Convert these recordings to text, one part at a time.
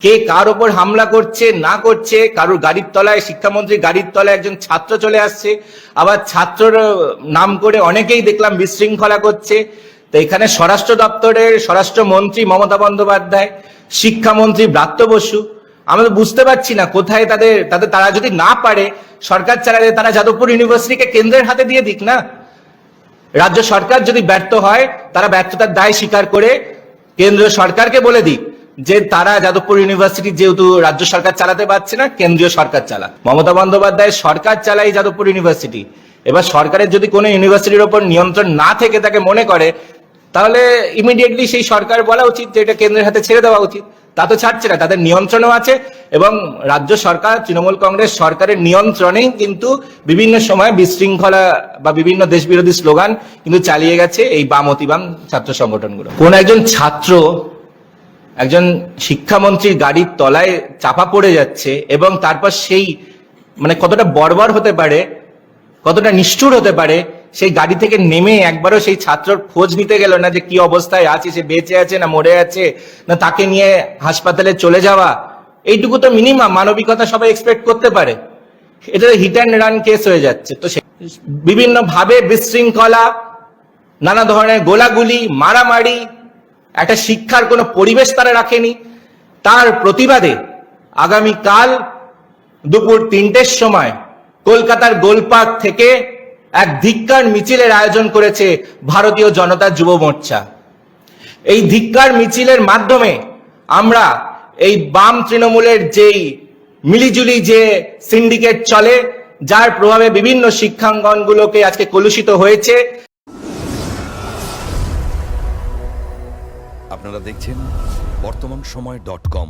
কে কার ওপর হামলা করছে না করছে, কারোর গাড়ির তলায়, শিক্ষামন্ত্রীর গাড়ির তলায় একজন ছাত্র চলে আসছে, আবার ছাত্রর নাম করে অনেকেই দেখলাম বিশৃঙ্খলা করছে। তো এখানে স্বরাষ্ট্র দপ্তরের স্বরাষ্ট্রমন্ত্রী মমতা বন্দ্যোপাধ্যায়, শিক্ষামন্ত্রী ব্রাত্য বসু, আমরা তো বুঝতে পারছি না কোথায় তারা যদি না পারে সরকার চালাতে, তারা যাদবপুর ইউনিভার্সিটিকে কেন্দ্রের হাতে দিয়ে দিক না। রাজ্য সরকার যদি ব্যর্থ হয়, তারা ব্যর্থতার দায় স্বীকার করে কেন্দ্রীয় সরকারকে বলে দিক যে তারা যাদবপুর ইউনিভার্সিটি যেহেতু রাজ্য সরকার চালাতে পারছে না, কেন্দ্রীয় সরকার চালা। মমতা বন্দ্যোপাধ্যায় সরকার চালাই যাদবপুর ইউনিভার্সিটি। এবার সরকারের যদি কোনো ইউনিভার্সিটির ওপর নিয়ন্ত্রণ না থেকে তাকে মনে করে, তাহলে ইমিডিয়েটলি সেই সরকার বলা উচিত যে এটা কেন্দ্রের হাতে ছেড়ে দেওয়া উচিত। তা তো ছাড়ছে না, তাদের নিয়ন্ত্রণও আছে এবং রাজ্য সরকার, তৃণমূল কংগ্রেস সরকারের নিয়ন্ত্রণেই কিন্তু বিভিন্ন সময় বিশৃঙ্খলা বা বিভিন্ন দেশবিরোধী স্লোগান কিন্তু চালিয়ে গেছে এই বাম অতিবাম ছাত্র সংগঠনগুলো। কোন একজন ছাত্র একজন শিক্ষামন্ত্রীর গাড়ির তলায় চাপা পড়ে যাচ্ছে এবং তারপর সেই কতটা বর্বর হতে পারে, কতটা নিষ্ঠুর হতে পারে, সেই গাড়ি থেকে নেমে একবারও সেই ছাত্রর খোঁজ নিতে গেল না যে কি অবস্থায় আছে, সে বেঁচে আছে না মরে আছে, না তাকে নিয়ে হাসপাতালে চলে যাওয়া। এইটুকু তো মিনিমাম মানবিকতা সবাই এক্সপেক্ট করতে পারে। এটা হিট অ্যান্ড রান কেস হয়ে যাচ্ছে। তো বিভিন্ন ভাবে বিশৃঙ্খলা, নানা ধরনের গোলাগুলি, মারামারি, একটা শিক্ষার কোনো পরিবেশ তারা রাখেনি। তার প্রতিবাদে আগামীকাল দুপুর 3টের সময় কলকাতার গোলপার্ক থেকে এক ধিক্কার মিছিলের আয়োজন করেছে ভারতীয় জনতা যুব মোর্চা। এই ধিক্কার মিছিলের মাধ্যমে আমরা এই বাম তৃণমূলের যেই মিলিজুলি যে সিন্ডিকেট চলে, যার প্রভাবে বিভিন্ন শিক্ষাঙ্গনগুলোকে আজকে কলুষিত হয়েছে। আপনারা দেখছেন বর্তমানসময়.com।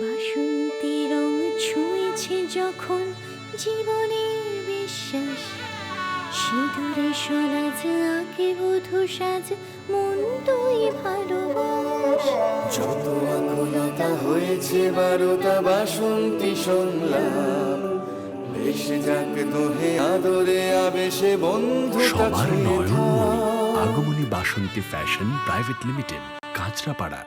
বাসন্তী রং ছুঁয়েছে যখন জীবনের বিশ্বাস, সিঁদুরে সরাজ আঁকে বধূ সাজ, মন তুই ভালোবাস। যত আকুলতা হয়েছে বারোটা বাসন্তী সংলাপ, ভেসে যাক দোহে আদরে আবেশে বন্ধু সবার Nayanmoni Agamani Basanti fashion private limited, Kanchrapara.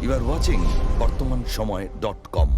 You are watching বর্তমানসময়.com।